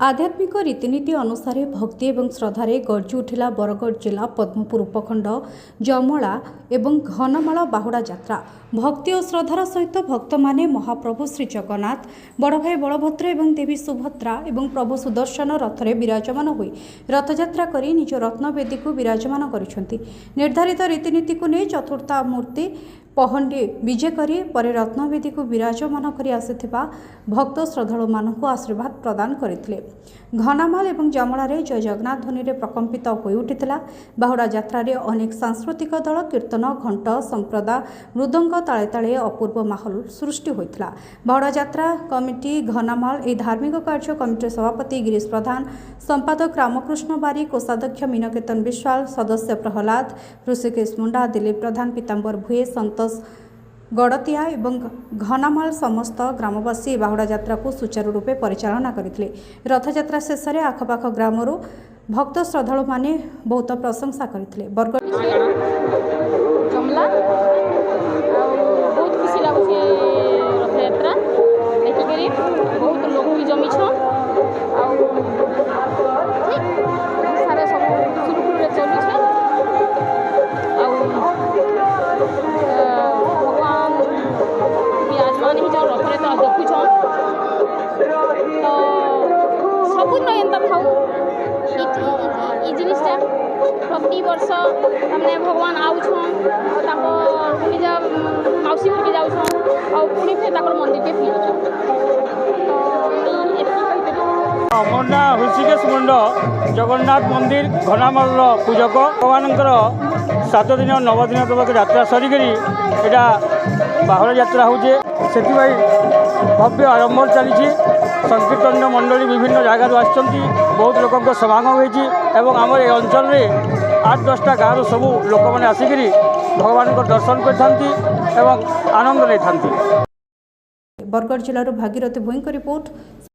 आध्यात्मिक रीतिनीति अनुसार भक्ति और श्रद्धार गर्जी उठिला बरगढ़ जिला पद्मपुर उपखंड जमला एवं घनमाल बाहुड़ा यात्रा। भक्ति और श्रद्धार सहित भक्त माने महाप्रभु श्री जगन्नाथ बड़ भाई बलभद्र एवं देवी सुभद्रा एवं प्रभु सुदर्शन रथरे विराजमान होई रथयात्रा करी निज रत्नवेदी को विराजमान करिसेंती। निर्धारित रीतिनीति को नहीं चतुर्था मूर्ति पहंडी विजे करी परे रत्नवेदी को विराजमान करी आसिथिबा भक्त श्रद्धालु मानकु आशीर्वाद प्रदान करथिले। घनामाल एवं जमला रे जय जगन्नाथ ध्वनि रे प्रकंपित होई उठिथिला। बाहुड़ा यात्रा रे अनेक सांस्कृतिक दल कीर्तन घंट संप्रदा मृदंग ताले ताले अपूर्व माहौल सृष्टि होइथिला। बाहुड़ा यात्रा कमिटी घनामाल ए धार्मिक कार्य कमिटी सभापति गिरीश प्रधान, संपादक रामकृष्ण बारी, कोषाध्यक्ष मीनकेतन विश्वाल, सदस्य प्रहलाद, ऋषिकेश मुंडा, दिलीप प्रधान, पीताम्बर भुए, संतोष गड़तिया एवं घनामाल समस्त ग्रामवासी बाहुड़ा यात्रा को सुचारू रूपे परिचालना करथिले। रथयात्रा शेष में आखपाख ग्रामर भक्त श्रद्धालु माने बहुत प्रशंसा करथिले। बरगढ़ जमला बहुत खुशी लागुचे रथयात्रा देखिकरी बहुत लोग भी जमी छन सारे सब सुरखुर रे चलु छे भगवान विराजमान ही जो रथरे तो देखु छन तो सबुन एंता थाउ ई जिनिसटा प्रति वर्ष हमने भगवान आउछन निज मौसी घर के जाउछन और पुणी फिर मंदिर के फिरुछन तो मोर ना ऋषिकेश मुंड जगन्नाथ मंदिर घनामाल पूजक भगवान 7 दिन 9 दिन तक यात्रा सरिकी यहाँ बाहुड़ा यात्रा होचे से भव्य आरंभ चली संकीर्तन मंडली विभिन्न जगार बहुत लोक समागम होती आम ए अंचल 8-10टा गाँव सबू लोक मैंने आसिक भगवान दर्शन कर आनंद नहीं था। बरगढ़ जिलूर भागीरथी भोई रिपोर्ट।